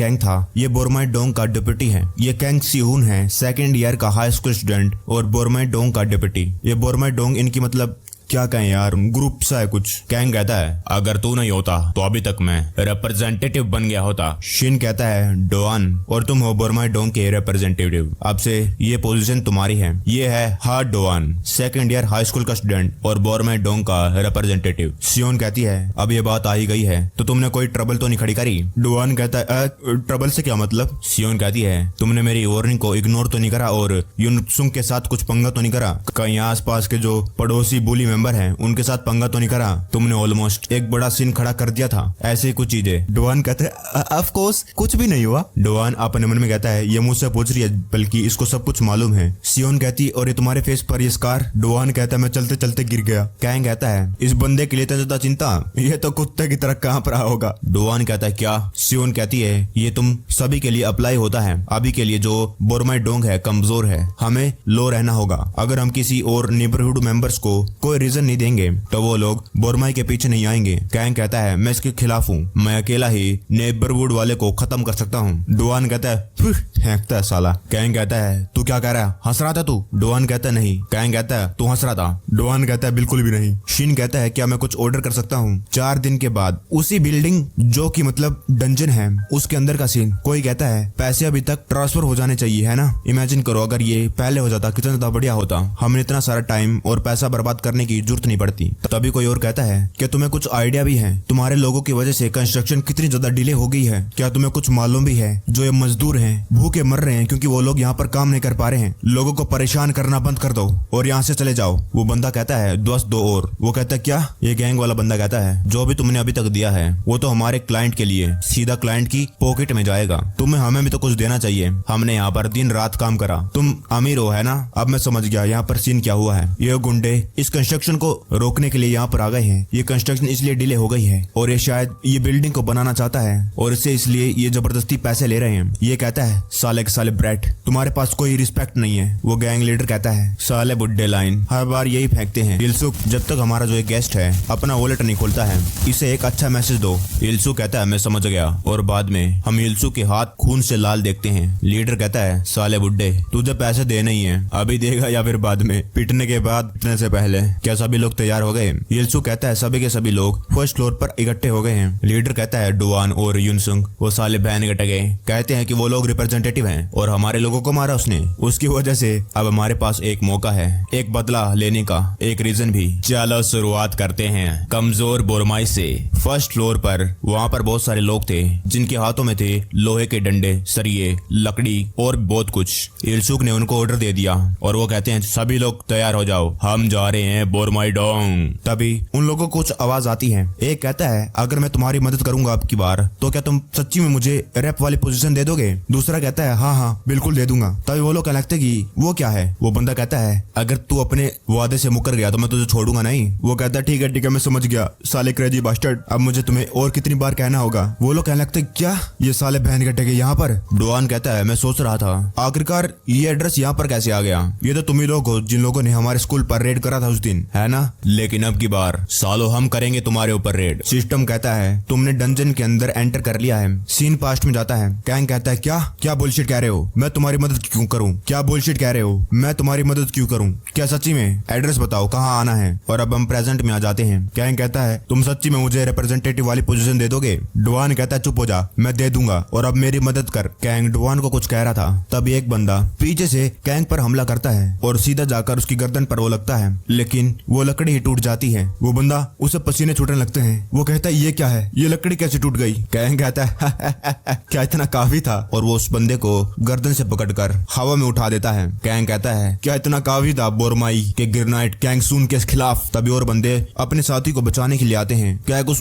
Kang था। ये Bormai Dong का डिप्टी है। ये कैंग सिहून है, सेकंड ईयर का हाई स्कूल स्टूडेंट और बोरमाई डोंग का डिप्टी। ये बोरमाई डोंग इनकी मतलब क्या कहें यार, ग्रुप सा है कुछ। कैंग कहता है अगर तू नहीं होता तो अभी तक मैं रिप्रेजेंटेटिव बन गया होता। शिन कहता है डोआन और तुम हो बोरमाई डोंग के रिप्रेजेंटेटिव, अब से ये पोजीशन तुम्हारी है। ये है हार्ड डोआन, सेकंड ईयर हाई स्कूल का स्टूडेंट और बोरमाई डोंग का रिप्रेजेंटेटिव। सियोन कहती है अब ये बात आ ही गई है तो तुमने कोई ट्रबल तो नहीं खड़ी करी। डोआन कहता है ट्रबल से क्या मतलब। सियोन कहती है तुमने मेरी वार्निंग को इग्नोर तो नहीं करा और युनसुंग के साथ कुछ पंगा तो नहीं करा, कहीं आसपास के जो पड़ोसी बुली मेंबर हैं उनके साथ पंगा तो नहीं करा। तुमने ऑलमोस्ट एक बड़ा सीन खड़ा कर दिया था, ऐसे ही कुछ चीजें। डोआन कहते हैं ऑफ कोर्स कुछ भी नहीं हुआ। डोआन अपने मन में कहता है ये मुझसे पूछ रही है बल्कि इसको सब कुछ मालूम है। सियोन कहती और ये तुम्हारे फेस पर ये स्कार। डोआन कहता है मैं चलते चलते गिर गया। कैंग कहता है इस बंदे के लिए तो ज्यादा चिंता, ये तो कुत्ते की तरह कांप रहा होगा। डोआन कहता है क्या। सियोन कहती है ये तुम सभी के लिए अप्लाई होता है, अभी के लिए जो बोरमाई डोंग है कमजोर है, हमें लो रहना होगा। अगर हम किसी और नेबरहुड मेंबर्स को कोई रीजन नहीं देंगे तो वो लोग बोरमाई के पीछे नहीं आएंगे। कैंग कहता है मैं इसके खिलाफ हूँ, मैं अकेला ही नेबरहुड वाले को खत्म कर सकता हूँ। डोआन कहता है फेंकता है साला। कैंग कहता है तू क्या कह रहा है, हंस रहा था तू। डोआन कहता है नहीं। कैंग कहता है तू हंस रहा था। डोआन कहता है बिल्कुल भी नहीं। शिन कहता है क्या मैं कुछ ऑर्डर कर सकता हूँ। 4 दिन के बाद उसी बिल्डिंग जो कि मतलब डंजन है उसके अंदर का सीन। कोई कहता है पैसे अभी तक ट्रांसफर हो जाने चाहिए है ना। इमेजिन करो अगर ये पहले हो जाता कितना ज्यादा बढ़िया होता, हमें इतना सारा टाइम और पैसा बर्बाद करने की जरूरत नहीं पड़ती। तभी कोई और कहता है क्या तुम्हें कुछ आइडिया भी है, तुम्हारे लोगों की वजह से कंस्ट्रक्शन कितनी ज्यादा डिले हो गई है, क्या तुम्हें कुछ मालूम भी है जो ये मजदूर हैं भूखे मर रहे हैं क्योंकि वो लोग यहाँ पर काम नहीं कर पा रहे हैं। लोगों को परेशान करना बंद कर दो और यहाँ से चले जाओ। वो बंदा कहता है दोस्त दो और। वो कहता है क्या। ये गैंग वाला बंदा कहता है जो भी तुमने अभी तक दिया है वो तो हमारे क्लाइंट के लिए सीधा क्लाइंट की पॉकेट में जाएगा, तुम्हें हमें भी तो कुछ देना चाहिए। हमने यहाँ पर दिन रात काम करा, तुम अमीर हो है ना। अब मैं समझ गया यहाँ पर सीन क्या हुआ है। ये गुंडे इस कंस्ट्रक्शन को रोकने के लिए यहाँ पर आ गए हैं। ये कंस्ट्रक्शन इसलिए डिले हो गई है और ये शायद ये बिल्डिंग को बनाना चाहता है और इससे इसलिए ये जबरदस्ती पैसे ले रहे हैं। ये कहता है साले के साले ब्रैट तुम्हारे पास कोई रिस्पेक्ट नहीं है। वो गैंग लीडर कहता है साले बुड्ढे लाइन हर बार यही फेंकते हैं। इल्सुक जब तक हमारा जो एक गेस्ट है अपना वॉलेट नहीं खोलता है इसे एक अच्छा मैसेज दो। इल्सुक कहता है मैं समझ गया और बाद में हम इल्सुक के हाथ खून से लाल देखते हैं। लीडर कहता है साले बुड्ढे तुझे पैसे देने ही है, अभी देगा या फिर बाद में, पिटने के बाद पिटने से पहले। क्या सभी लोग तैयार हो गए। इल्सुक कहता है सभी के सभी लोग फर्स्ट फ्लोर पर इकट्ठे हो गए हैं। लीडर कहता है डोआन और युनसुंग वो साले बहन कट गए, कहते हैं कि वो लोग रिप्रेजेंटेटिव हैं और हमारे लोगों को मारा उसने, उसकी वजह से अब हमारे पास एक मौका है, एक बदला लेने का, एक रीजन भी। चलो शुरुआत करते हैं कमजोर बोरमाई से। फर्स्ट फ्लोर पर वहाँ पर बहुत सारे लोग थे जिनके हाथों में थे लोहे के डंडे, सरिये, लकड़ी और बहुत कुछ। इल्सुक ने उनको ऑर्डर दे दिया और वो कहते हैं सभी लोग तैयार हो जाओ, हम जा रहे हैं बोरमाई डोंग। तभी उन लोगों को कुछ आवाज आती है। एक कहता है अगर मैं तुम्हारी मदद करूंगा अब की बार तो क्या तुम सच्ची में मुझे रैप वाली पोजीशन दे दोगे। दूसरा कहता है हाँ हाँ बिल्कुल दे दूंगा। तभी वो लोग कहने लगते कि वो क्या है। वो बंदा कहता है अगर तू अपने वादे से मुकर गया तो मैं तुझे छोड़ूंगा नहीं। वो कहता है ठीक है मैं समझ गया साले क्रेजी बास्टर्ड, अब मुझे तुम्हें और कितनी बार कहना होगा। वो लोग कहने लगते क्या ये साले बहन कटे के यहाँ पर। डोआन कहता है मैं सोच रहा था आखिरकार ये एड्रेस यहाँ पर कैसे आ गया। ये तो तुम ही लोग हो जिन लोगों ने हमारे स्कूल पर रेड करा था उस दिन है ना, लेकिन अब की बार सालो हम करेंगे तुम्हारे ऊपर रेड। सिस्टम कहता है तुमने डंजन के अंदर एंटर कर लिया है। सीन पास्ट में जाता है। कैंग कहता है क्या बुलशिट कह रहे हो, मैं तुम्हारी मदद क्यों करूं। क्या बुलशिट कह रहे हो, मैं तुम्हारी मदद क्यों करूं, क्या सच्ची में। एड्रेस बताओ कहाँ आना है। और अब हम प्रेजेंट में आ जाते हैं। कैंग कहता है तुम सच्ची में मुझे रिप्रेजेंटेटिव वाली पोजीशन दे दोगे। डोआन कहता है चुप हो जा, मैं दे दूंगा और अब मेरी मदद कर। कैंग डोआन को कुछ कह रहा था तभी एक बंदा पीछे से कैंग पर हमला करता है और सीधा जाकर उसकी गर्दन पर वो लगता है, लेकिन वो लकड़ी ही टूट जाती है। वो बंदा उसे पसीने छूटने लगते हैं। वो कहता है ये क्या है, ये लकड़ी कैसे टूट गई। कैंग कहता है क्या इतना काफी था और वो उस बंदे को गर्दन से पकड़कर हवा में उठा देता है। कैंग कहता है क्या इतना काफी था बोरमाई के गिरनाइट कैंग सून के खिलाफ। तभी और बंदे अपने साथी को बचाने के लिए आते हैं।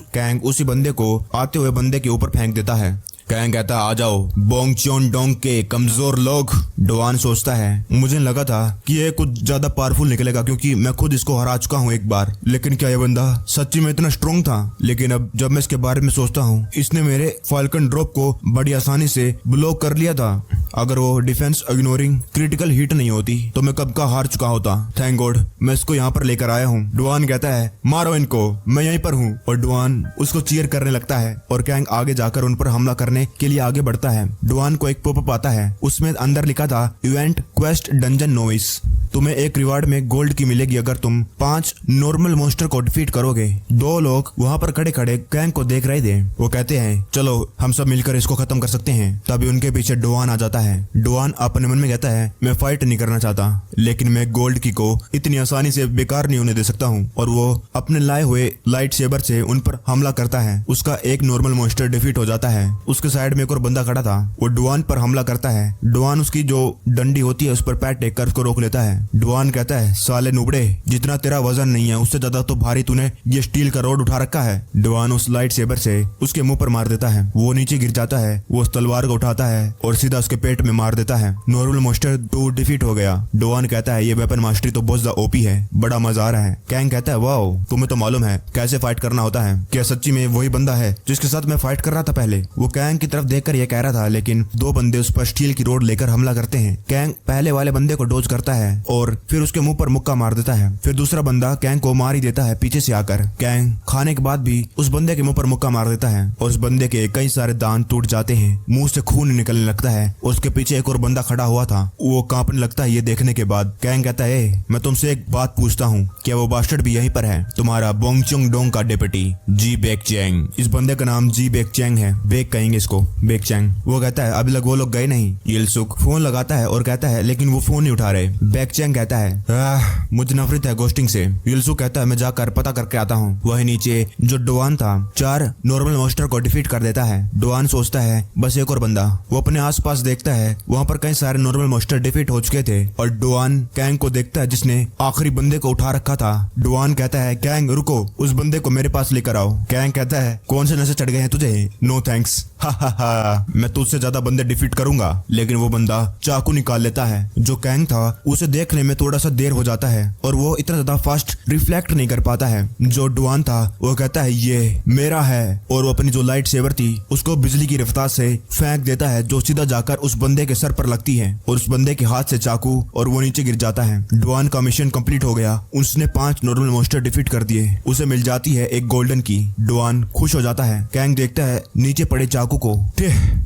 कैंग उसी बंदे को आते हुए बंदे के ऊपर फेंक देता है। कैंग कहता है आ जाओ बोंग चोन डोंग के कमजोर लोग। डोआन सोचता है मुझे लगा था कि ये कुछ ज्यादा पावरफुल निकलेगा क्योंकि मैं खुद इसको हरा चुका हूँ एक बार, लेकिन क्या ये बंदा सच्ची में इतना स्ट्रॉन्ग था। लेकिन अब जब मैं इसके बारे में सोचता हूँ इसने मेरे फाल्कन ड्रॉप को बड़ी आसानी से ब्लॉक कर लिया था। अगर वो डिफेंस इग्नोरिंग क्रिटिकल हिट नहीं होती तो मैं कब का हार चुका होता। थैंक गॉड मैं इसको यहाँ पर लेकर आया हूँ। डुआन कहता है मारो इनको, मैं यहीं पर हूँ। और डुआन उसको चीयर करने लगता है और कैंग आगे जाकर उन पर हमला करने के लिए आगे बढ़ता है। डुआन को एक पॉपअप आता है, उसमें अंदर लिखा था इवेंट क्वेस्ट डंजन नोविस, तुम्हें एक रिवार्ड में गोल्ड की मिलेगी अगर तुम 5 नॉर्मल मॉन्स्टर को डिफीट करोगे। 2 लोग वहाँ पर खड़े खड़े कैंग को देख रहे थे। वो कहते हैं चलो हम सब मिलकर इसको खत्म कर सकते हैं। तभी उनके पीछे डुआन आ जाता है। डुआन अपने मन में कहता है मैं फाइट नहीं करना चाहता, लेकिन मैं गोल्ड की को इतनी आसानी से बेकार नहीं होने दे सकता हूँ। और वो अपने लाए हुए लाइट सेबर से उन पर हमला करता है। उसका एक नॉर्मल मॉन्स्टर डिफीट हो जाता है। उसके साइड में एक और बंदा खड़ा था, वो डुआन पर हमला करता है। डुआन उसकी जो डंडी होती है उस पर पैर टेक कर उसको रोक लेता है। डुआन कहता है साले नुबड़े, जितना तेरा वजन नहीं है उससे ज्यादा तो भारी तूने ये स्टील का रोड उठा रखा है। डुआन उस लाइट सेबर से उसके मुंह पर मार देता है। वो नीचे गिर जाता है। वो उस तलवार को उठाता है और सीधा उसके पेट में मार देता है। नॉर्मल मॉन्स्टर 2 डिफीट हो गया। डुआन कहता है ये वेपन मास्टरी तो बहुत ज्यादा ओपी है, बड़ा मजा आ रहा है। कैंग कहता है वाओ तुम्हें तो मालूम है कैसे फाइट करना होता है। क्या सच्ची में वही बंदा है जिसके साथ मैं फाइट कर रहा था पहले? वो कैंग की तरफ देखकर ये कह रहा था, लेकिन 2 बंदे उस पर स्टील की रोड लेकर हमला करते हैं। कैंग पहले वाले बंदे को डोज करता है और फिर उसके मुंह पर मुक्का मार देता है। फिर दूसरा बंदा कैंग को मार ही देता है पीछे से आकर। कैंग खाने के बाद भी उस बंदे के मुंह पर मुक्का मार देता है और उस बंदे के कई सारे दांत टूट जाते हैं, मुंह से खून निकलने लगता है। उसके पीछे एक और बंदा खड़ा हुआ था, वो कांपने लगता है ये देखने के बाद। कैंग कहता है मैं तुमसे एक बात पूछता हूँ, क्या वो बास्टर्ड भी यहीं पर है? तुम्हारा बोंगचुंग डोंग का डेप्यूटी जी बेक चैंग। इस बंदे का नाम जी बेक चैंग है, बेक कहेंगे इसको, बेक चैंग। वो कहता है अभी वो लोग गए नहीं। यिलसुक फोन लगाता है और कहता है लेकिन वो फोन नहीं उठा रहे। बेक चैंग कहता है मुझे नफरत है गोस्टिंग से। यिलसुक कहता है मैं जाकर पता करके आता हूँ। वही नीचे जो डुआन था 4 नॉर्मल मॉन्स्टर को डिफीट कर देता है। डुआन सोचता है बस एक और बंदा। वो अपने आसपास देखता है, वहाँ पर कई सारे नॉर्मल मॉन्स्टर डिफीट हो चुके थे। और डुआन कैंग को देखता है जिसने आखिरी बंदे को उठा रखा था। डुआन कहता है कैंग रुको, उस बंदे को मेरे पास लेकर आओ। कैंग कहता है कौन से नशे चढ़ गए हैं तुझे? नो थैंक्स, हा मैं तुझसे ज्यादा बंदे डिफीट करूंगा। लेकिन वो बंदा चाकू निकाल लेता है। जो कैंग था उसे देखने में थोड़ा सा देर हो जाता है और वो इतना ज्यादा फास्ट रिफ्लेक्ट नहीं कर पाता है। जो डुआन था वो कहता है ये मेरा है और वो अपनी जो लाइट सेवर थी उसको बिजली की रफ्तार से फेंक देता है, जो सीधा जाकर उस बंदे के सर पर लगती है और उस बंदे के हाथ से चाकू और वो नीचे गिर जाता है। डुआन का मिशन कंप्लीट हो गया, उसने 5 नॉर्मल मॉन्स्टर डिफीट कर दिए। उसे मिल जाती है एक गोल्डन की। डुआन खुश हो जाता है। कैंग देखता है नीचे पड़े चाकू को,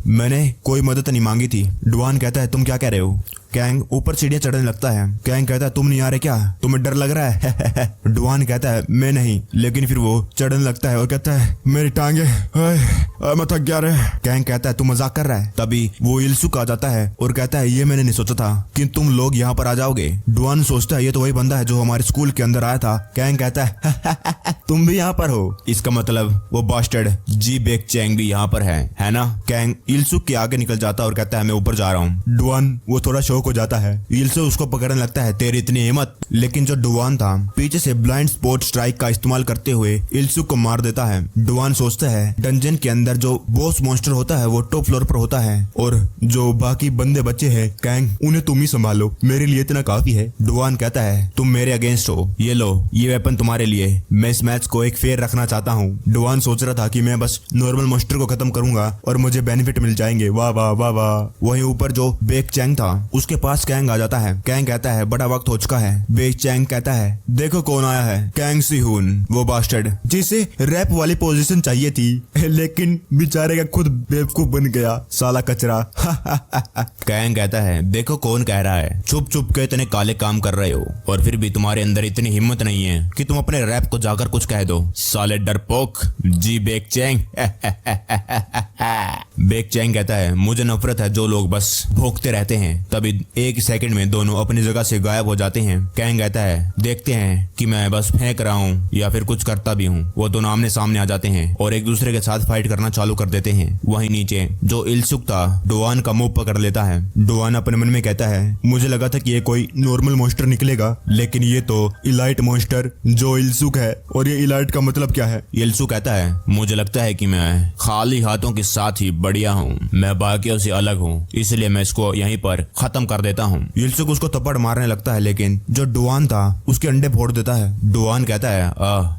मैंने कोई मदद नहीं मांगी थी। डुआन कहता है तुम क्या कह रहे हो? कैंग ऊपर सीढ़ियां चढ़ने लगता है। कैंग कहता है तुम नहीं आ रहे क्या? तुम्हें डर लग रहा है? डुआन कहता है मैं नहीं, लेकिन फिर वो चढ़ने लगता है और कहता है मेरी टांगे, मैं थक गया रे। कैंग कहता है तू मजाक कर रहा है। तभी वो यिलसुक आ जाता है और कहता है ये मैंने नहीं सोचा था कि तुम लोग यहाँ पर आ जाओगे। डुआन सोचता है ये तो वही बंदा है जो हमारे स्कूल के अंदर आया था। कैंग कहता है तुम भी यहाँ पर हो, इसका मतलब वो बास्टर्ड जी बेक चैंग भी यहाँ पर है ना? कैंग यिलसुक के आगे निकल जाता है और कहता है मैं ऊपर जा रहा हूँ। डुआन वो थोड़ा शौक हो जाता है। यिलसुक उसको पकड़ने लगता है तेरी इतनी हिम्मत। लेकिन जो डुआन था पीछे से ब्लाइंड स्पॉट स्ट्राइक का इस्तेमाल करते हुए यिलसुक को मार देता है। डुआन सोचता है डंजन के अंदर जो बॉस मॉन्स्टर होता है वो टॉप फ्लोर पर होता है और जो बाकी बंदे बच्चे हैं कैंग उन्हें तुम ही संभालो, मेरे लिए इतना काफी है। डुआन कहता है तुम मेरे अगेंस्ट हो, ये लो ये वेपन तुम्हारे लिए। मैं इस मैच को एक फेयर रखना चाहता हूँ। डुआन सोच रहा था कि मैं बस नॉर्मल मॉन्स्टर को खत्म करूंगा और मुझे बेनिफिट मिल जाएंगे। वाह वाह वाह वाह। वहीं ऊपर जो बेक चैंग था उसके पास कैंग आ जाता है। कैंग कहता है बड़ा वक्त हो चुका है। बेक चैंग कहता है देखो कौन आया है, कैंग सिहून, वो बास्टर्ड जिसे रैप वाली पोजीशन चाहिए थी लेकिन बेचारे का खुद बेवकूफ बन गया, साला कचरा। कैंग कहता है देखो कौन कह रहा है, छुप छुप के इतने काले काम कर रहे हो और फिर भी तुम्हारे अंदर इतनी हिम्मत नहीं है कि तुम अपने रैप को जाकर कुछ कह दो, साले डरपोक जी बेक चैंग। बेक चैंग कहता है मुझे नफरत है जो लोग बस भोंकते रहते हैं। तभी एक सेकंड में दोनों अपनी जगह से गायब हो जाते हैं। कैंग कहता है देखते हैं कि मैं बस फेंक रहा हूँ या फिर कुछ करता भी हूँ। वो दोनों आमने सामने आ जाते हैं और एक दूसरे के साथ फाइट करना चालू कर देते हैं। वहीं नीचे जो यिलसुक था डुआन का मुंह पकड़ लेता है। डुआन अपने मन में कहता है मुझे लगा था कि ये कोई नॉर्मल मॉन्स्टर निकलेगा, लेकिन ये तो इलाइट मॉन्स्टर जो यिलसुक है। और ये इलाइट का मतलब क्या है? यिलसुक कहता है मुझे लगता है कि मैं खाली हाथों के साथ ही बढ़िया हूँ, मैं बाकियों से अलग हूँ, इसलिए मैं इसको यहीं पर खत्म कर देता हूँ। इल्सुक उसको थप्पड़ मारने लगता है, लेकिन जो डुआन था उसके अंडे फोड़ देता है। डुआन कहता है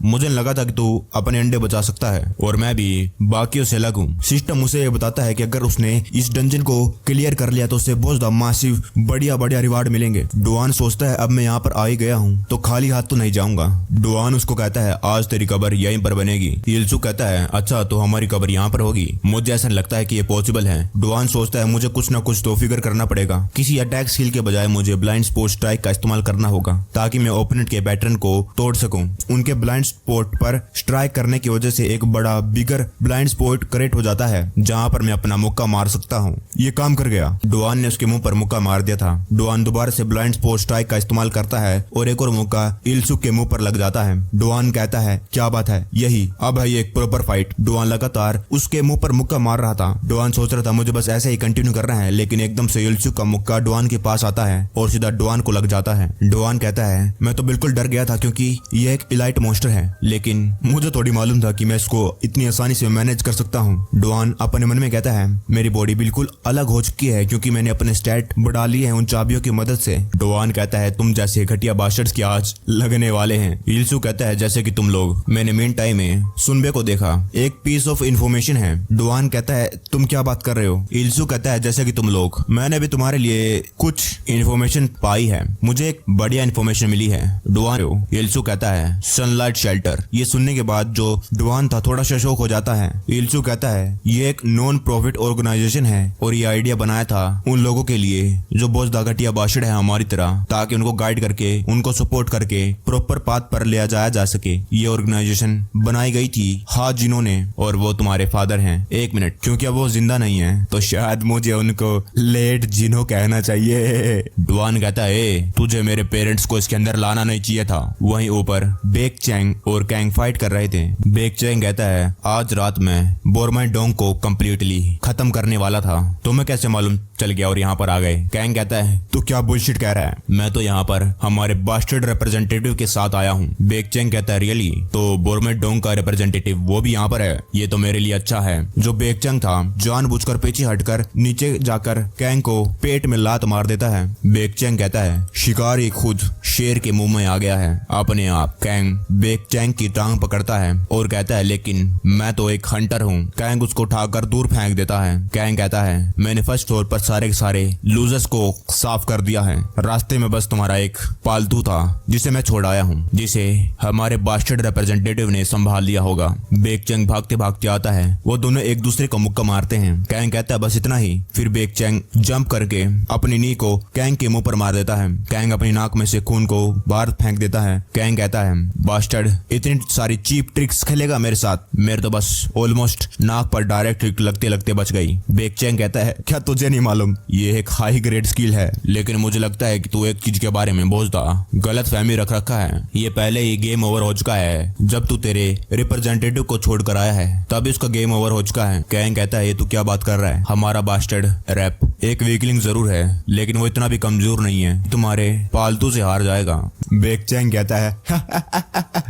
मुझे लगा था कि तू अपने अंडे बचा सकता है और मैं भी बाकियों से अलग हूँ। सिस्टम उसे ये बताता है कि अगर उसने इस डंजन को क्लियर कर लिया तो उसे बहुत ज्यादा मासिव बढ़िया बढ़िया रिवार्ड मिलेंगे। डुआन सोचता है अब मैं यहाँ पर आ ही गया हूँ तो खाली हाथ तो नहीं जाऊंगा। डुआन उसको कहता है आज तेरी कब्र यहीं पर बनेगी। इल्सुक कहता है अच्छा तो हमारी कब्र यहाँ पर होगी। मुझे ऐसा लगता है कि ये पॉसिबल है। डुआन सोचता है मुझे कुछ ना कुछ तो फिगर करना पड़ेगा। किसी अटैक स्किल के बजाय मुझे ब्लाइंड स्पॉट स्ट्राइक का इस्तेमाल करना होगा ताकि मैं ओपोनेंट के पैटर्न को तोड़ सकूं। उनके ब्लाइंड स्पॉट पर स्ट्राइक करने की वजह से एक बड़ा बिगर ब्लाइंड स्पॉट क्रिएट हो जाता है जहां पर मैं अपना मुक्का मार सकता हूं। ये काम कर गया। डुआन ने उसके मुंह पर मुक्का मार दिया था। डुआन दोबारा से ब्लाइंड स्पॉट स्ट्राइक का इस्तेमाल करता है और एक और मुक्का इल्सुक के मुंह पर लग जाता है। डुआन कहता है क्या बात है, यही अब है एक प्रॉपर फाइट। डुआन लगातार उसके मुंह पर मुक्का मार रहा था। डुआन सोच रहा था मुझे बस ऐसे ही कंटिन्यू करना है, लेकिन एकदम से इल्सुक का मुक्का डुआन के पास आता है और सीधा डुआन को लग जाता है। डुआन कहता है मैं तो बिल्कुल डर गया था क्योंकि ये एक इलाइट मॉन्स्टर है, लेकिन मुझे थोड़ी मालूम था कि मैं इसको इतनी आसानी से मैनेज कर सकता हूँ। डुआन अपने मन में कहता है मेरी बॉडी बिल्कुल अलग हो चुकी है क्योंकि मैंने अपने स्टैट बढ़ा लिए हैं उन चाबियों की मदद से। डुआन कहता है तुम जैसे घटिया बास्टर्ड्स की आज लगने वाले हैं। इल्सुक कहता है जैसे कि तुम लोग। मैंने मेन टाइम में सुनबे को देखा, एक पीस ऑफ इंफॉर्मेशन है। डुआन कहता है तुम क्या बात कर रहे हो। इल्सुक कहता है जैसे कि तुम लोग। मैंने भी तुम्हारे लिए कुछ इंफॉर्मेशन पाई है, मुझे एक बढ़िया इंफॉर्मेशन मिली है। डुआन इल्सुक कहता है सनलाइट शेल्टर। ये सुनने के बाद जो डुआन था थोड़ा सा शौक हो जाता है। इल्सुक कहता है ये एक नॉन प्रॉफिट ऑर्गेनाइजेशन है और ये आइडिया बनाया था उन लोगों के लिए जो बहुत ज्यादा घटिया बास्टर्ड है हमारी तरह, ताकि उनको गाइड करके उनको सपोर्ट करके प्रॉपर पाथ पर ले जाया जा सके। ये ऑर्गेनाइजेशन बनाई गई थी हाजिनों ने और वो तुम्हारे फादर हैं। एक मिनट, क्योंकि अब वो जिंदा नहीं है तो शायद मुझे उनको लेट जिनो कहना चाहिए। डुआन कहता है तुझे मेरे पेरेंट्स को इसके अंदर लाना नहीं चाहिए था। वहीं ऊपर बेक चैंग और कैंग फाइट कर रहे थे। बेक चैंग कहता है आज रात में बोरमाई डोंग को कंप्लीटली खत्म करने वाला था, तुम्हें कैसे मालूम चल गया और यहाँ पर आ गए। कैंग कहता है तू क्या बुलशिट कह रहा है, मैं तो यहाँ पर हमारे बास्टर्ड रिप्रेजेंटेटिव के साथ आया हूँ। बेक चैंग कहता है रियली, तो बोरमाई डोंग का रिप्रेजेंटेटिव वो भी यहाँ पर है, ये तो मेरे लिए अच्छा है। जो बेक चैंग था जानबूझकर पीछे हटकर नीचे जाकर कैंग को पेट में लात मार देता है। बेक चैंग कहता है शिकारी खुद शेर के मुंह में आ गया है अपने आप। कैंग बेक चैंग की टांग पकड़ता है और कहता है लेकिन मैं तो एक हंटर हूँ। कैंग उसको उठाकर दूर फेंक देता है। कैंग कहता है मैंने फर्स्ट फ्लोर पर सारे के सारे लूजर्स को साफ कर दिया है, रास्ते में बस तुम्हारा एक पालतू था जिसे मैं छोड़ आया हूँ, जिसे हमारे बास्टर्ड रिप्रेजेंटेटिव ने संभाल लिया होगा। बेक चैंग भागते भागते आता है, वो दोनों एक दूसरे को मुक्का मारते हैं। कैंग कहता है बस इतना ही। फिर बेक चैंग जंप करके अपनी नी को कैंग के मुंह पर मार देता है। कैंग अपनी नाक में से खून को बाहर फेंक देता है। कैंग कहता है बास्टर्ड इतनी सारी चीप ट्रिक्स खेलेगा मेरे साथ, मेरे तो बस ऑलमोस्ट नाक पर डायरेक्ट लगते लगते बच गई। बेक चैंग कहता है क्या तुझे नहीं मालूम ये एक हाई ग्रेड स्किल है, लेकिन मुझे लगता है कि तू एक चीज के बारे में बहुत ज्यादा गलत फहमी रख रखा है। ये पहले ही गेम ओवर हो चुका है, जब तू तेरे रिप्रेजेंटेटिव को छोड़कर आया है तब इसका गेम ओवर हो चुका है। कैंग कहता है ये तू क्या बात कर रहा है, हमारा बास्टर्ड रैप एक वीकलिंग जरूर है लेकिन वो इतना भी कमजोर नहीं है, तुम्हारे पालतू से हार जाएगा। बेक चैंग कहता है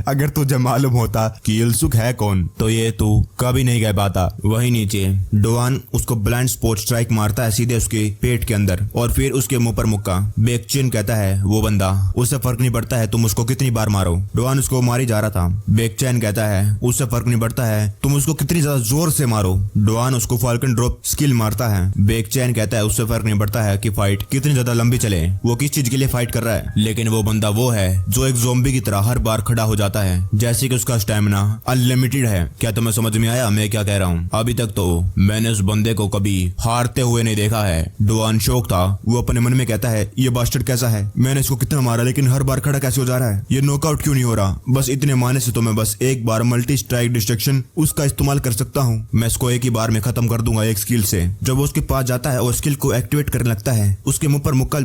अगर तुझे मालूम होता कि इल्सुक है कौन तो ये तू कभी नहीं कह पाता। वहीं नीचे डुआन उसको ब्लाइंड स्पॉट स्ट्राइक मारता है सीधे उसके पेट के अंदर और फिर उसके मुंह पर मुक्का। बेक चैंग कहता है वो बंदा, उससे फर्क नहीं पड़ता है तुम उसको कितनी बार मारो। डुआन उसको मारी जा रहा था। बेक चैंग कहता है उससे फर्क नहीं पड़ता है तुम उसको कितनी ज्यादा जोर से मारो। डुआन उसको फाल्कन ड्रॉप स्किल मारता है। बेक चैंग कहता है उससे फर्क नहीं पड़ता है कि फाइट कितनी ज्यादा लंबी चले, वो किस चीज के लिए फाइट कर रहा है, लेकिन वो बंदा वो है जो एक ज़ोंबी की तरह हर बार खड़ा हो जाता है, जैसे कि उसका स्टैमिना अनलिमिटेड है। क्या तुम्हें समझ में आया मैं क्या कह रहा हूँ? अभी तक तो मैंने उस बंदे को कभी हारते हुए नहीं देखा है। डुआन शौक था, वो अपने मन में कहता है ये बास्टर्ड कैसा है, मैंने इसको कितना मारा लेकिन हर बार खड़ा कैसे हो जा रहा है, ये नॉकआउट क्यों नहीं हो रहा। बस इतने मारने से तो मैं बस एक बार मल्टी स्ट्राइक डिस्ट्रक्शन उसका इस्तेमाल कर सकता हूँ, मैं इसको एक ही बार में खत्म कर दूंगा एक स्किल से। जब वो उसके पास जाता है और स्किल को एक्टिवेट करने लगता है उसके मुंह पर मुक्का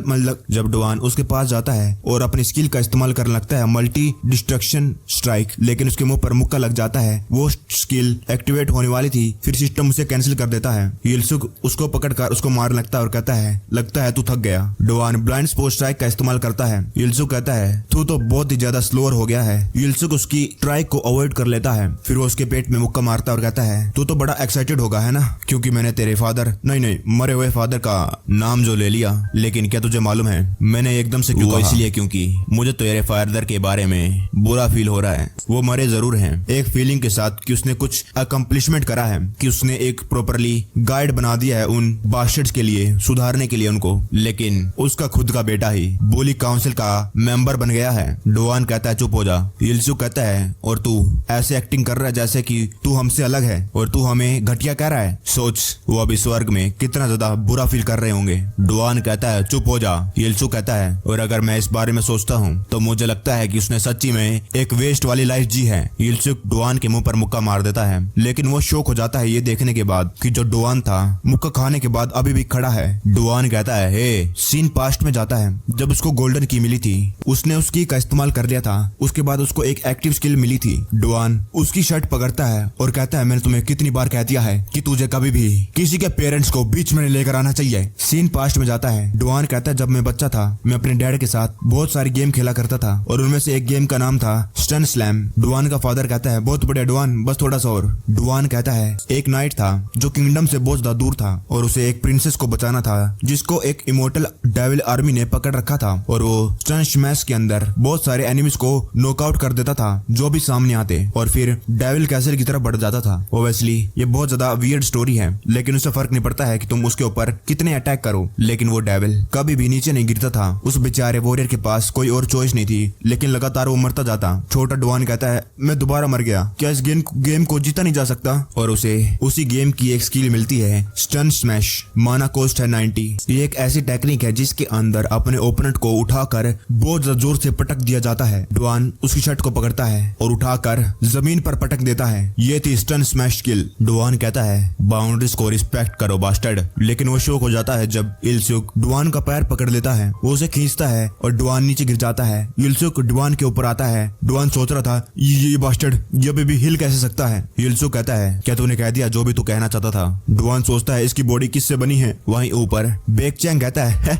जब डुआन उसके पास जाता है और अपनी स्किल का का इस्तेमाल करने लगता है, मल्टी डिस्ट्रक्शन स्ट्राइक, लेकिन उसके मुंह पर मुक्का लग जाता है। वो स्किल एक्टिवेट होने वाली थी, फिर सिस्टम उसे कैंसिल कर देता है। यिलसुक उसको पकड़कर उसको मारने लगता है और कहता है लगता है तू थक गया। डुआन ब्लाइंड स्पोर्ट स्ट्राइक का इस्तेमाल करता है। यिलसुक कहता है तू तो बहुत ही ज्यादा स्लोअर हो गया है। यिलसुक उसकी स्ट्राइक को अवॉइड कर लेता है, फिर वो उसके पेट में मुक्का मारता है और कहता है तू तो बड़ा एक्साइटेड होगा है ना, क्योंकि मैंने तेरे फादर नहीं मरे हुए फादर का नाम जो ले लिया। लेकिन क्या तुझे मालूम है मैंने एकदम से क्यों कहा? इसलिए क्योंकि मुझे तेरे फादर के बारे में बुरा फील हो रहा है। वो मरे जरूर हैं एक फीलिंग के साथ कि उसने कुछ अकम्प्लिशमेंट करा है, कि उसने एक प्रॉपरली गाइड बना दिया है उन बास्टर्ड्स के लिए, सुधारने के लिए उनको, लेकिन उसका खुद का बेटा ही बुली काउंसिल का मेंबर बन गया है। डुआन कहता है चुप हो जा। यिलसुक कहता है और तू ऐसे एक्टिंग कर रहा है जैसे कि तू हमसे अलग है और तू हमें घटिया कह रहा है। सोच वो अभी स्वर्ग में कितना ज्यादा बुरा फील कर रहे होंगे। डुआन कहता है चुप हो जा। यिलसुक कहता है और अगर मैं इस बारे में सोचता हूँ तो मुझे लगता है कि उसने सच्ची में एक वेस्ट वाली लाइफ जी है। यिलसुक डुआन के मुंह पर मुक्का मार देता है, लेकिन वो शौक हो जाता है ये देखने के बाद कि जो डुआन था मुक्का खाने के बाद अभी भी खड़ा है। डुआन कहता है हे, सीन पास्ट में जाता है जब उसको गोल्डन की मिली थी, उसने उसकी का इस्तेमाल कर लिया था। उसके बाद उसको एक एक्टिव स्किल मिली थी। डुआन उसकी शर्ट पकड़ता है और कहता है मैंने तुम्हें कितनी बार कह दिया है कि तुझे कभी भी किसी के पेरेंट्स को बीच में लेकर आना चाहिए। सीन पास्ट में जाता है। डुआन कहता है जब मैं बच्चा था मैं अपने डैड के साथ बहुत सारी गेम खेला करता था और उनमें से एक गेम का नाम था स्टन स्लैम। डुआन का फादर कहता है बहुत बढ़िया डुआन, बस थोड़ा सा और। डुआन कहता है एक नाइट था जो किंगडम से बहुत ज्यादा दूर था और उसे एक प्रिंसेस को बचाना था जिसको एक इमोर्टल डेविल आर्मी ने पकड़ रखा था और वो स्टन स्मैश के अंदर बहुत सारे एनिमीज को नॉकआउट कर देता था जो भी सामने आते और फिर डेविल कैसल की तरफ बढ़ जाता था। ओब्वियसली ये बहुत ज्यादा वियर्ड स्टोरी है, लेकिन उससे फर्क नहीं पड़ता है कि तुम उसके ऊपर कितने अटैक करो, लेकिन वो डेविल कभी भी नीचे नहीं गिरता था। उस बेचारे वॉरियर के पास कोई और चॉइस नहीं थी, लेकिन लगातार वो मरता जाता। छोटा डुआन कहता है मैं दोबारा मर गया, क्या इस गेम को जीता नहीं जा सकता? और उसे उसी गेम की एक स्किल मिलती है स्टन स्मैश, माना कॉस्ट है 90। ये एक ऐसी टेक्निक है जिसके अंदर अपने ओपोनेंट को उठाकर बहुत ज्यादा जोर से पटक दिया जाता है। डुआन उसकी शर्ट को पकड़ता है और उठाकर जमीन पर पटक देता है। ये थी स्टन स्मैश स्किल। डुआन कहता है बाउंड्रीज को रिस्पेक्ट करो बास्टर्ड, लेकिन वो शौक हो जाता है जब यिलसुक डुआन का पैर पकड़ लेता है। वो उसे खींचता है और डुआन नीचे गिर जाता है। यिलसुक डुआन के ऊपर आता है। डुआन सोच रहा था ये बास्टर्ड ये भी हिल कैसे सकता है। यिलसुक कहता है क्या तूने कह दिया जो भी तू कहना चाहता था? डुआन सोचता है इसकी बॉडी किससे बनी है। वहीं ऊपर बेकचैंग कहता है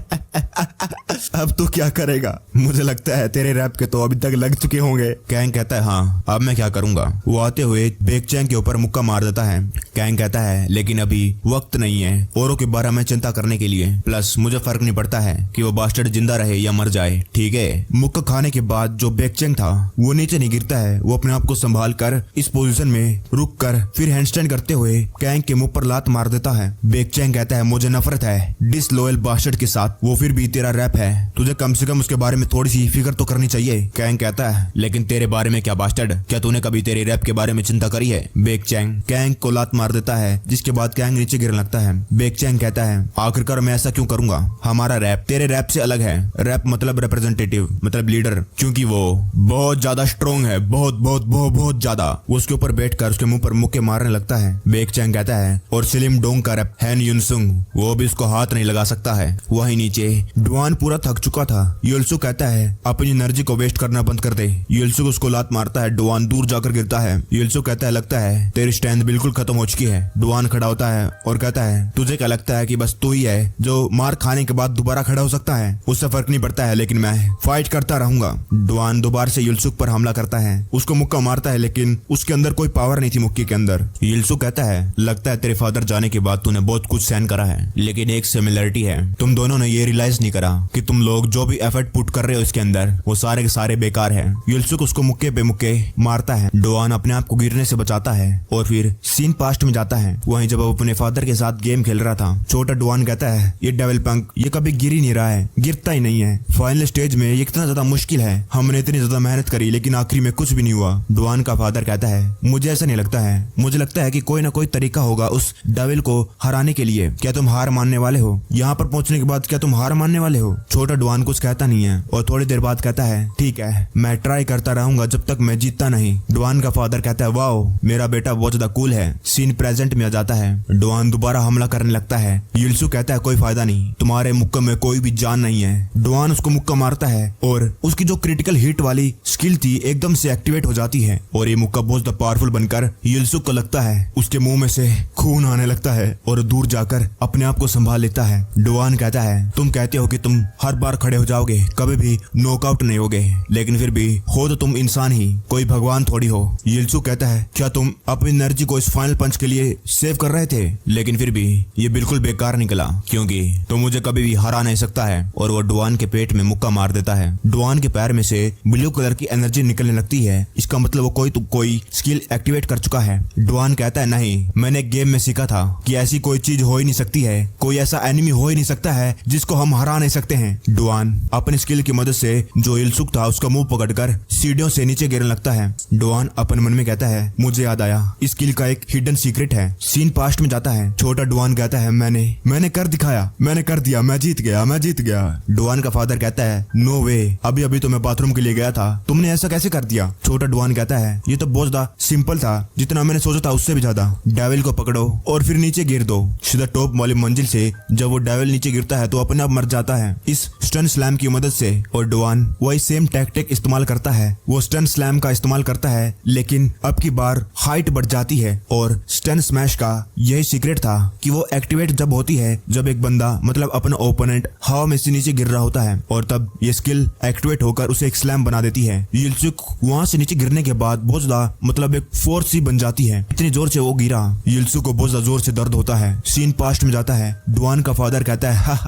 अब तू क्या करेगा? मुझे लगता है तेरे रैप के तो अभी तक लग चुके होंगे। कैंग कहता है हाँ अब मैं क्या करूंगा। वो आते हुए बेकचैंग के ऊपर मुक्का मार देता है। कैंग कहता है लेकिन अभी वक्त नहीं है औरों के बारे में चिंता करने के लिए, प्लस मुझे फर्क नहीं पड़ता है कि वो बास्टर्ड जिंदा रहे या मर जाए, ठीक है। मुक्का खाने के बाद जो बेकचैंग था वो नीचे नहीं गिरता है। वो अपने आप को संभाल कर इस पोजीशन में रुक कर फिर हैंडस्टैंड करते हुए कैंग के मुंह पर लात मार देता है। बेकचैंग कहता है मुझे नफरत है डिसलॉयल बास्टर्ड के साथ, वो फिर भी तेरा रैप है, तुझे कम से कम उसके बारे में थोड़ी सी फिक्र तो करनी चाहिए। कैंग कहता है लेकिन तेरे बारे में क्या बास्टर्ड, क्या तूने कभी तेरे रैप के बारे में चिंता करी है? बेकचैंग कैंग को लात मार देता है, जिसके बाद कैंग नीचे गिरने लगता है। बेकचैंग कहता है आखिरकार मैं ऐसा क्यों करूंगा, हमारा रैप तेरे रैप से अलग है। रैप मतलब रिप्रेजेंटेटिव मतलब लीडर, क्योंकि वो बहुत ज्यादा स्ट्रॉन्ग है, बहुत बहुत बहुत बहुत ज्यादा। वो उसके ऊपर बैठकर उसके मुंह पर मुक्के मारने लगता है। बेकचैंग कहता है और सिलिम डोंग का रैप हैन युनसुंग, वो भी उसको हाथ नहीं लगा सकता है। वहीं नीचे डुआन पूरा थक चुका था। यिलसुक कहता है अपनी एनर्जी को वेस्ट करना बंद कर दे। यिलसुक उसको लात मारता है। डुआन दूर जाकर गिरता है। यिलसुक कहता है लगता है तेरी स्ट्रेंथ बिल्कुल खत्म हो चुकी है। डुआन खड़ा होता है और कहता है तुझे क्या लगता है कि बस तू ही है जो मार खाने के बाद दोबारा खड़ा हो सकता है? उससे फर्क नहीं पड़ता है, लेकिन मैं फाइट करता रहूंगा। डुआन दोबारा से यिलसुक पर हमला करता है, उसको मुक्का मारता है, लेकिन उसके अंदर कोई पावर नहीं थी मुक्के के अंदर। यिलसुक कहता है लगता है तेरे फादर जाने के बाद तूने बहुत कुछ सहन करा है, लेकिन एक सिमिलरिटी है, तुम दोनों ने ये रियलाइज नहीं करा कि तुम लोग जो भी एफर्ट पुट कर रहे हो इसके अंदर वो सारे के सारे बेकार है। यिलसुक उसको मुक्के पे मुक्के मारता है। डुआन अपने आप को गिरने से बचाता है और फिर सीन पास्ट में जाता है। वहीं जब वो अपने फादर के साथ गेम खेल रहा था, छोटा डुआन कहता है ये डेविल पंक ये कभी गिर ही नहीं रहा है, गिरता ही नहीं है। फाइनल स्टेज में ये कितना ज्यादा मुश्किल है, हमने इतनी ज्यादा मेहनत करी लेकिन आखिरी में कुछ भी नहीं हुआ। डुआन का फादर कहता है मुझे ऐसा नहीं लगता है, मुझे लगता है कि कोई ना कोई तरीका होगा उस डेविल को हराने के लिए। क्या तुम हार मानने वाले हो? यहाँ पर पहुंचने के बाद क्या तुम हार मानने वाले हो? छोटा डुआन कुछ कहता नहीं है और थोड़ी देर बाद कहता है ठीक है, मैं ट्राई करता रहूंगा जब तक मैं जीतता नहीं। डुआन का फादर कहता है वाओ, मेरा बेटा बहुत ज्यादा कूल है। सीन प्रेजेंट में आ जाता है। डुआन दोबारा हमला करने लगता है। यिल्सु कहता है कोई फायदा नहीं, तुम्हारे मुक्का में कोई भी जान नहीं है। डुआन उसको मुक्का मारता है और उसकी जो क्रिटिकल हिट वाली स्किल थी एकदम से एक्टिवेट हो जाती है और ये मुक्का बहुत ज्यादा पावरफुल बनकर यिल्सु को लगता है उसके मुंह में से खून आने लगता है और दूर जाकर अपने आप को संभाल लेता है। डुआन कहता है तुम कहते हो कि तुम हर बार खड़े हो जाओगे, कभी भी नॉकआउट नहीं होगे, लेकिन फिर भी हो तो तुम इंसान ही, कोई भगवान थोड़ी हो। यिल्सु कहता है क्या तुम अपनी एनर्जी को इस फाइनल पंच के लिए सेव कर रहे थे? लेकिन फिर भी ये बिल्कुल बेकार निकला क्योंकि तो मुझे कभी भी हरा नहीं सकता है। और वो डुआन के पेट में मुक्का मार देता है। डुआन के पैर में से ब्लू कलर की एनर्जी निकलने लगती है। इसका मतलब वो कोई स्किल एक्टिवेट कर चुका है। डुआन कहता है नहीं, मैंने गेम में सीखा था कि ऐसी कोई चीज हो ही नहीं सकती है, कोई ऐसा एनिमी हो ही नहीं सकता है जिसको हम हरा नहीं सकते हैं। डुआन अपनी स्किल की मदद से जो इल्सुक था उसका मुंह पकड़कर सीढ़ियों से नीचे गिरने लगता है। डुआन अपने मन में कहता है मुझे याद आया, इस स्किल का एक हिडन सीक्रेट है। सीन पास्ट में जाता है। छोटा डुआन कहता है मैंने कर दिखाया, मैंने कर दिया, मैं जीत गया। डुआन का फादर कहता है नो वे, अभी तो मैं बाथरूम के लिए गया था, तुमने ऐसा कैसे कर दिया? छोटा डुआन कहता है ये तो बहुत ज्यादा सिंपल था, जितना मैंने सोचा था उससे भी ज्यादा। डेविल को पकड़ो और फिर नीचे गिर दो सीधा टॉप वाली मंजिल से। जब वो डेविल नीचे गिरता है तो अपने आप मर जाता है इस स्टन स्लैम की मदद से। और डुआन वही सेम टैक्टिक इस्तेमाल करता है। वो स्टन स्लैम का इस्तेमाल करता है, लेकिन अब की बार हाइट बढ़ जाती है। और स्टन स्मैश का यही सीक्रेट था कि वो एक्टिवेट जब होती है जब एक बंदा मतलब अपना ओपोनेंट हवा में से नीचे गिर रहा होता है, और तब ये स्किल एक्टिवेट होकर उसे एक स्लैम बना देती है। यिल्सुक वहां से नीचे गिरने के बाद बहुत ज्यादा मतलब एक फोर्स ही बन जाती है। इतनी जोर से वो गिरा, यिल्सुक को बहुत ज्यादा जोर से दर्द होता है। सीन पास्ट में जाता है। डुआन का फादर कहता है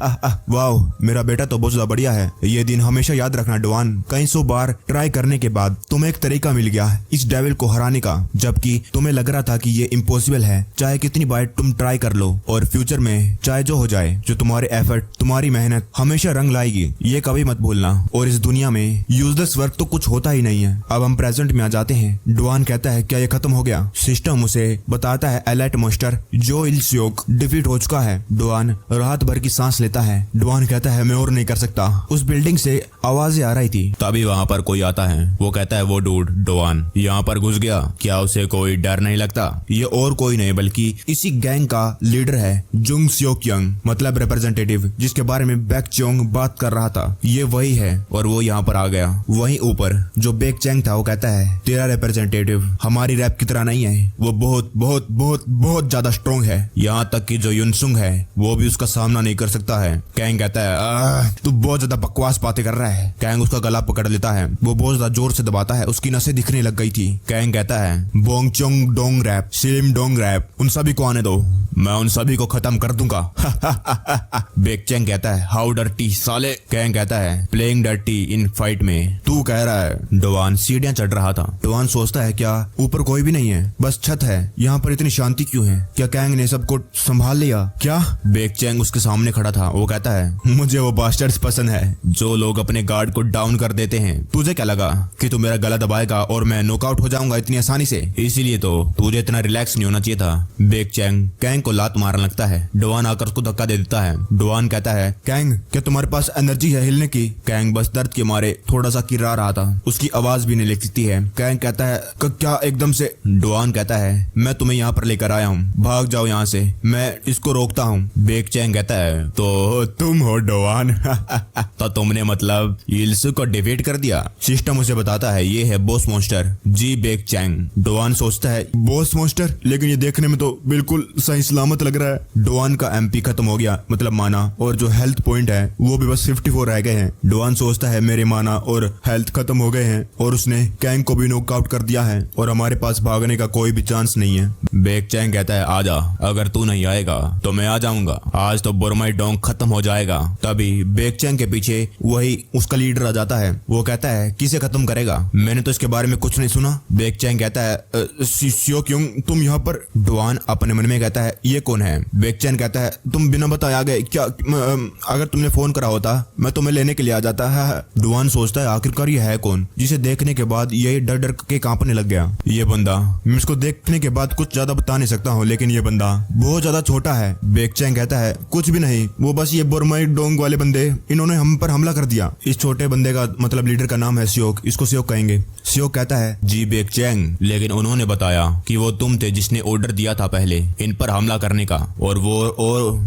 वाओ, मेरा बेटा तो बहुत ज्यादा बढ़िया है। ये दिन हमेशा याद रखना डुआन, कई 100 बार ट्राई करने के बाद तुम्हें एक तरीका मिल गया इस डेविल को हराने का, जबकि तुम्हें लग रहा था कि ये इम्पॉसिबल है। चाहे कितनी बार तुम ट्राई कर लो और फ्यूचर में चाहे जो हो जाए, जो तुम्हारे एफर्ट, तुम्हारी मेहनत हमेशा रंग लाएगी, ये कभी मत भूलना। और इस दुनिया में यूजलेस वर्क तो कुछ होता ही नहीं है। अब हम प्रेजेंट में आ जाते हैं। डुआन कहता है क्या ये खत्म हो गया? सिस्टम उसे बताता है एलाइट मास्टर जो इल्सियोक डिफीट हो चुका है। डुआन राहत भर की सांस लेता है। डुआन कहता है मैं और नहीं कर सकता। उस बिल्डिंग से आवाजें आ रही थी। तभी वहाँ पर कोई आता है। वो कहता है वो डूड डुआन यहाँ पर घुस गया, क्या उसे कोई डर नहीं लगता? ये और कोई नहीं बल्कि इसी गैंग का लीडर है जुंग सियोक यंग, मतलब रिप्रेजेंटेटिव, जिसके बारे में बैक चोंग बात कर रहा था। ये वही है और वो यहाँ पर आ गया। वहीं ऊपर जो बेक चैंग था वो कहता है तेरा रिप्रेजेंटेटिव हमारी रैप की तरह नहीं है, वो बहुत बहुत बहुत बहुत ज्यादा स्ट्रॉन्ग है, यहाँ तक कि जो युनसुंग है वो भी उसका सामना नहीं कर सकता है। कैंग कहता है तू बहुत ज्यादा बकवास बातें कर रहा है। कैंग उसका गला पकड़ लेता है। वो बहुत ज्यादा जोर से दबाता है, उसकी नसें दिखने लग गई थी। कैंग कहता है बोंग चोंग डोंग रैप, सिलिम डोंग रैप, उन सभी को आने दो, मैं उन सभी को खत्म कर दूंगा। बेक चैंग कहता है हाउ डर्टी साले। कैंग कहता है प्लेइंग डर्टी इन फाइट में तू कह रहा है। डुआन सीढ़ियां चढ़ रहा था। डुआन सोचता है क्या ऊपर कोई भी नहीं है, बस छत है, यहाँ पर इतनी शांति क्यों है? क्या कैंग ने सबको संभाल लिया क्या? बेक चैंग उसके सामने खड़ा था। वो कहता है मुझे वो बास्टर्ड्स पसंद है जो लोग अपने गार्ड को डाउन कर देते हैं। तुझे क्या लगा कि तू मेरा गला दबाएगा और मैं नॉकआउट हो जाऊंगा इतनी आसानी से? इसीलिए तो तुझे इतना रिलैक्स नहीं होना चाहिए था। बेक चैंग कैंग को लात मारने लगता है। डुआन आकर उसको धक्का दे देता है। डुआन कहता है कैंग क्या तुम्हारे पास एनर्जी है हिलने की? कैंग बस दर्द के मारे थोड़ा सा किर्रा रहा था, उसकी आवाज भी नहीं निकलती है। कैंग कहता है क्या एकदम से? डुआन कहता है मैं तुम्हें यहाँ पर लेकर आया हूँ, भाग जाओ यहाँ से, मैं इसको रोकता हूँ। बेक चैंग कहता है तो तुम हो डुआन? तो तुमने मतलब यिल्सु को डिफीट कर दिया? सिस्टम उसे बताता है ये है बॉस मॉन्स्टर जी बेक चैंग। डुआन सोचता है बॉस मॉन्स्टर, लेकिन ये देखने में तो बिल्कुल सही सलामत लग रहा है। डुआन का एमपी खत्म हो गया, मतलब माना, और जो हेल्थ पॉइंट है वो भी बस 54 रह गए हैं। डुआन सोचता है मेरे माना और हेल्थ खत्म हो गए हैं और उसने कैंग को भी नॉकआउट कर दिया है और हमारे पास भागने का कोई भी चांस नहीं है। बेक चैंग कहता है आजा, अगर तू नहीं आएगा तो मैं आ जाऊंगा, आज तो बोरमाई डोंग खत्म हो जाएगा। तभी बेक चैंग के पीछे वही उसका लीडर आ जाता है। वो कहता है किसे खत्म करेगा? मैंने तो इसके बारे में कुछ नहीं सुना। बेक चैंग कहता है सियोक यंग तुम यहाँ पर? डुआन अपने मन में कहता है ये कौन है? बेक चैंग कहता है तुम बिना बताए आ गए क्या? अगर तुमने फोन करा होता मैं तुम्हें लेने के लिए आ जाता है। डुआन सोचता है आखिरकार ये है कौन जिसे देखने के बाद ये डर डर के कांपने लग गया। ये बंदा, मैं इसको देखने के बाद कुछ ज्यादा बता नहीं सकता हूँ, लेकिन ये बंदा बहुत ज्यादा छोटा है। बेक चैंग कहता है कुछ भी नहीं, वो बस ये बोरमाई डोंग वाले बंदे बंदे इन्होंने हम पर हमला कर दिया। इस छोटे बंदे का मतलब लीडर का नाम है सियोक, इसको सियोक कहेंगे। सियोक कहता है जी बेकचैंग, लेकिन उन्होंने बताया कि वो तुम थे जिसने ऑर्डर दिया था पहले इन पर हमला करने का, और वो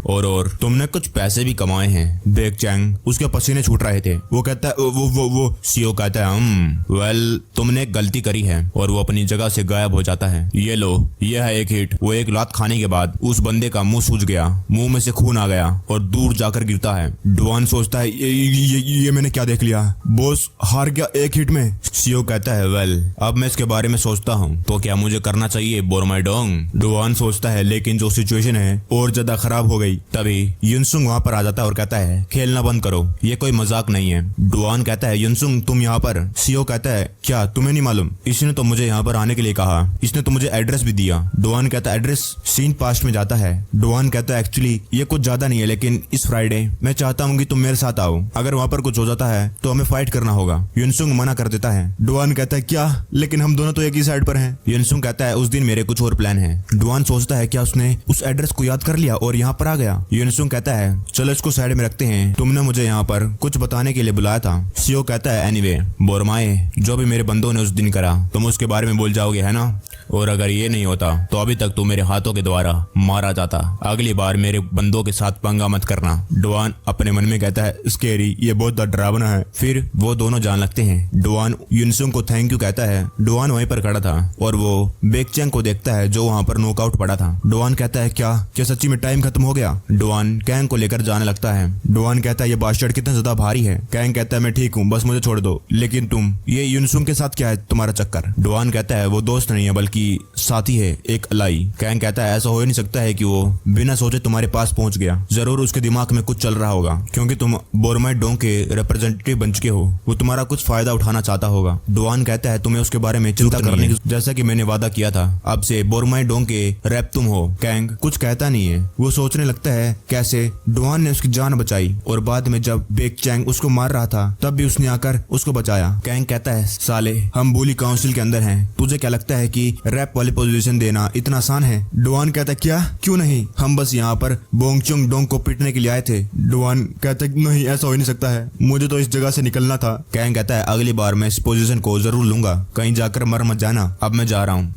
और तुमने कुछ पैसे भी कमाए हैं। बेकचैंग उसके पसीने छूट रहे थे। वो कहता है वो सियोक कहता है वेल तुमने एक गलती करी है, और वो अपनी जगह से गायब हो जाता है। ये लो, यह है एक हिट। वो एक लात खाने के बाद उस बंदे का मुंह सूज गया, मुंह में से खून आ गया और दूर जाकर गिरता है। डुआन सोचता है ये मैंने क्या देख लिया, बॉस हार गया एक हिट में। सियोक कहता है वेल अब मैं इसके बारे में सोचता हूँ, तो क्या मुझे करना चाहिए बोरमाइडोंग। डुआन सोचता है लेकिन जो सिचुएशन है और ज्यादा खराब हो गई। तभी युनसुंग वहाँ पर आ जाता है और कहता है खेलना बंद करो, ये कोई मजाक नहीं है। डुआन कहता है युनसुंग तुम यहाँ पर। सियोक कहता है क्या तुम्हें नहीं मालूम, इसने तो मुझे यहाँ पर आने के लिए कहा, इसने तो मुझे एड्रेस भी दिया। डुआन कहता है एड्रेस। सीन पास्ट में जाता है। डुआन कहता है एक्चुअली ये कुछ ज्यादा नहीं है, लेकिन इस फ्राइडे मैं चाहता हूँ कि तुम मेरे साथ आओ, अगर वहाँ पर कुछ हो जाता है तो हमें फाइट करना होगा। युनसुंग मना कर देता है। डुआन कहता है क्या, लेकिन हम दोनों तो एक ही साइड पर हैं। युनसुंग कहता है उस दिन मेरे कुछ और प्लान है। डुआन सोचता है क्या उसने उस एड्रेस को याद कर लिया और यहाँ पर आ गया। युनसुंग कहता है चलो इसको साइड में रखते हैं, तुमने मुझे यहाँ पर कुछ बताने के लिए बुलाया था। सियो कहता है एनीवे बोरमाए, जो भी मेरे बंदों ने उस दिन करा तुम उसके बारे में बोल जाओगे है ना, और अगर ये नहीं होता तो अभी तक तू मेरे हाथों के द्वारा मारा जाता। अगली बार मेरे बंदों के साथ पंगा मत करना। डुआन अपने मन में कहता है स्केरी, ये बहुत डरावना है। फिर वो दोनों जान लगते हैं। डुआन युनसुंग को थैंक यू कहता है। डुआन वहीं पर खड़ा था और वो बेकचैंग को देखता है जो वहाँ पर नॉकआउट पड़ा था। डुआन कहता है क्या सच्ची में टाइम खत्म हो गया। डुआन कैंग को लेकर जाने लगता है। डुआन कहता है ये बास्टर्ड कितना ज्यादा भारी है। कैंग कहता है मैं ठीक हूँ, बस मुझे छोड़ दो। लेकिन तुम ये युनसुंग के साथ क्या है तुम्हारा चक्कर। डुआन कहता है वो दोस्त नहीं है बल्कि साथी है, एक अलाई। कैंग कहता है ऐसा हो ही नहीं सकता है कि वो बिना सोचे तुम्हारे पास पहुंच गया, जरूर उसके दिमाग में कुछ चल रहा होगा, क्योंकि तुम बोरमाइडोंग के रिप्रेजेंटेटिव बन चुके हो, वो तुम्हारा कुछ फायदा उठाना चाहता होगा। डुआन कहता है तुम्हें उसके बारे में चिंता करने की, जैसा कि मैंने वादा किया था, अब से बोरमाइडोंग के रैप तुम हो। कैंग कुछ कहता नहीं है, वो सोचने लगता है कैसे डुआन ने उसकी जान बचाई, और बाद में जब बेकचैंग उसको मार रहा था तब भी उसने आकर उसको बचाया। कैंग कहता है साले हम बुली काउंसिल के अंदर हैं, तुझे क्या लगता है कि रैप वाली पोजीशन देना इतना आसान है। डुआन कहता है क्या, क्यों नहीं, हम बस यहाँ पर बोंगचुंग डोंग को पीटने के लिए आए थे। डुआन कहता है नहीं ऐसा हो ही नहीं सकता है, मुझे तो इस जगह से निकलना था। कैंग कहता है अगली बार मैं इस पोजीशन को जरूर लूंगा, कहीं जाकर मर मत जाना, अब मैं जा रहा हूँ।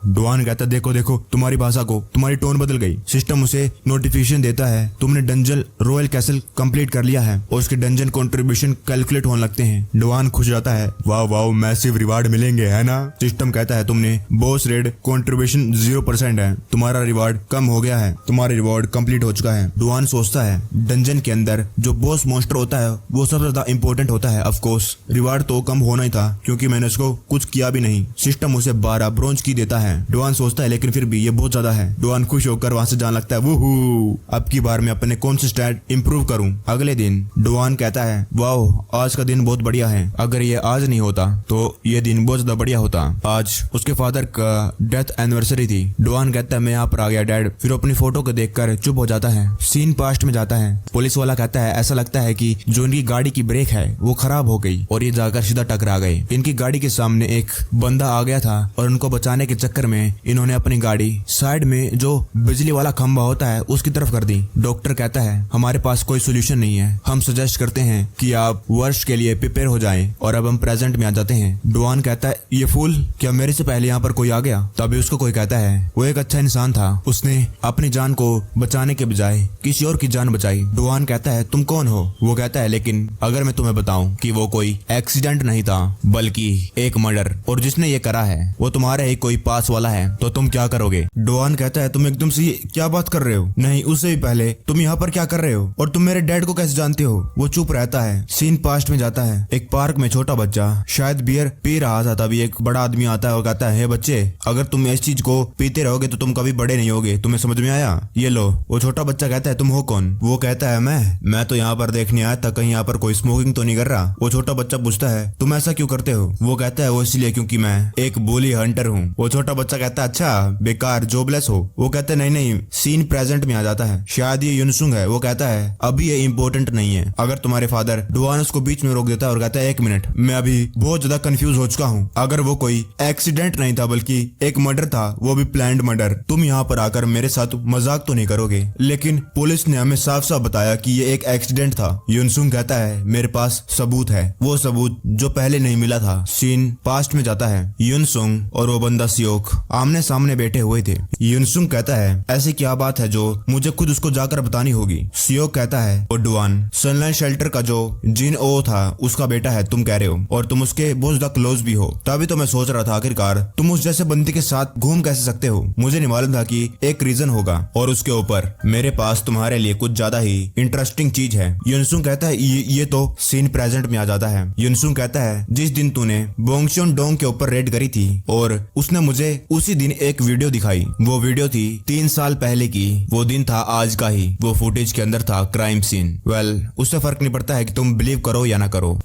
डुआन कहता है देखो देखो तुम्हारी भाषा को, तुम्हारी टोन बदल गई। सिस्टम उसे नोटिफिकेशन देता है तुमने डंजन रॉयल कैसल कंप्लीट कर लिया है और उसके डंजन कंट्रीब्यूशन कैलकुलेट होने लगते हैं। डुआन खुश जाता है, वाह वाह मैसिव रिवार्ड मिलेंगे है ना। सिस्टम कहता है तुमने बॉस रेड कंट्रीब्यूशन 0% है, तुम्हारा रिवार्ड कम हो गया है, तुम्हारा रिवार्ड कंप्लीट हो चुका है। डुआन सोचता है डंजन के अंदर जो बॉस मॉन्स्टर होता है वो सबसे ज्यादा इंपॉर्टेंट होता है। ऑफ कोर्स रिवार्ड तो कम होना ही था क्योंकि मैंने उसको कुछ किया भी नहीं। सिस्टम उसे 12 ब्रोंज की देता है। डुआन सोचता है लेकिन फिर भी ये बहुत ज्यादा है। डुआन खुश होकर वहां से जाने लगता है, वूहू अब की बार मैं अपने कौन से स्टैट इंप्रूव करूं। अगले दिन डुआन कहता है वाह आज का दिन बहुत बढ़िया है, अगर ये आज नहीं होता तो ये दिन बहुत ज्यादा बढ़िया होता। आज उसके फादर का डेथ एनिवर्सरी थी। डुआन कहता है मैं यहाँ पर आ गया डैड, फिर अपनी फोटो को देखकर चुप हो जाता है। सीन पास्ट में जाता है। पुलिस वाला कहता है ऐसा लगता है कि जो इनकी गाड़ी की ब्रेक है वो खराब हो गई और ये जाकर सीधा टकरा गए। इनकी गाड़ी के सामने एक बंदा आ गया था और उनको बचाने के चक्कर में इन्होंने अपनी गाड़ी साइड में जो बिजली वाला खंभा होता है उसकी तरफ कर दी। डॉक्टर कहता है हमारे पास कोई सोल्यूशन नहीं है, हम सजेस्ट करते हैं कि आप वर्स्ट के लिए प्रिपेयर हो जाएं, और अब हम प्रेजेंट में आ जाते हैं। डुआन कहता है ये फूल, क्या मेरे से पहले यहाँ पर कोई आ गया। तभी उसको कोई कहता है वो एक अच्छा इंसान था, उसने अपनी जान को बचाने के बजाय किसी और की जान बचाई। डुआन कहता है तुम कौन हो। वो कहता है लेकिन अगर मैं तुम्हें बताऊं कि वो कोई एक्सीडेंट नहीं था बल्कि एक मर्डर, और जिसने ये करा है वो तुम्हारे ही कोई पास वाला है, तो तुम क्या करोगे। डुआन कहता है तुम एकदम से क्या बात कर रहे हो, नहीं उससे भी पहले तुम यहाँ पर क्या कर रहे हो और तुम मेरे डैड को कैसे जानते हो। वो चुप रहता है। सीन पास्ट में जाता है। एक पार्क में छोटा बच्चा शायद बियर पी रहा था, तभी एक बड़ा आदमी आता है और कहता है बच्चे अगर तुम इस चीज को पीते रहोगे तो तुम कभी बड़े नहीं होगे, तुम्हें समझ में आया, ये लो। वो छोटा बच्चा कहता है तुम हो कौन। वो कहता है मैं तो यहाँ पर देखने आया था, कहीं यहाँ पर कोई स्मोकिंग तो नहीं कर रहा। वो छोटा बच्चा पूछता है तुम ऐसा क्यों करते हो। वो कहता है वो इसलिए क्योंकि मैं एक बुली हंटर हूँ। वो छोटा बच्चा कहता है अच्छा बेकार जॉबलेस हो। वो कहता है नहीं। सीन प्रेजेंट में आ जाता है। शायद ये युनसुंग है। वो कहता है अभी ये इम्पोर्टेंट नहीं है। अगर तुम्हारे फादर डुआन उसको बीच में रोक देता है और कहता है 1 मिनट, मैं अभी बहुत ज्यादा कंफ्यूज हो चुका हूँ, अगर वो कोई एक्सीडेंट नहीं था बल्कि बल्कि एक मर्डर था, वो भी प्लान्ड मर्डर। तुम यहाँ पर आकर मेरे साथ मजाक तो नहीं करोगे? लेकिन पुलिस ने हमें साफ साफ बताया कि ये एक एक्सीडेंट था। युनसुंग कहता है मेरे पास सबूत है, वो सबूत जो पहले नहीं मिला था। सीन पास्ट में जाता है। युनसुंग और वो बंदा सियोक आमने सामने बैठे हुए थे। युनसुंग कहता है ऐसी क्या बात है जो मुझे खुद उसको जाकर बतानी होगी। सियोक कहता है वो डुआन सनलाइन शेल्टर का जो जिन ओ था उसका बेटा है, तुम कह रहे हो, और तुम उसके बहुत ज्यादा क्लोज भी हो। तभी तो मैं सोच रहा था आखिरकार तुम उस जैसे बंदे के साथ घूम कैसे सकते हो। मुझे नहीं मालूम था कि एक रीजन होगा, और उसके ऊपर मेरे पास तुम्हारे लिए कुछ ज्यादा ही इंटरेस्टिंग चीज है। युनसुंग कहता है ये तो सीन प्रेजेंट में आ जाता है। युनसुंग कहता है जिस दिन तूने बोंगशोन डोंग के ऊपर रेड करी थी और उसने मुझे उसी दिन एक वीडियो दिखाई, वो वीडियो थी 3 साल पहले की। वो दिन था आज का ही। वो फुटेज के अंदर था क्राइम सीन। वेल, उससे फर्क नहीं पड़ता है कि तुम बिलीव करो या ना करो।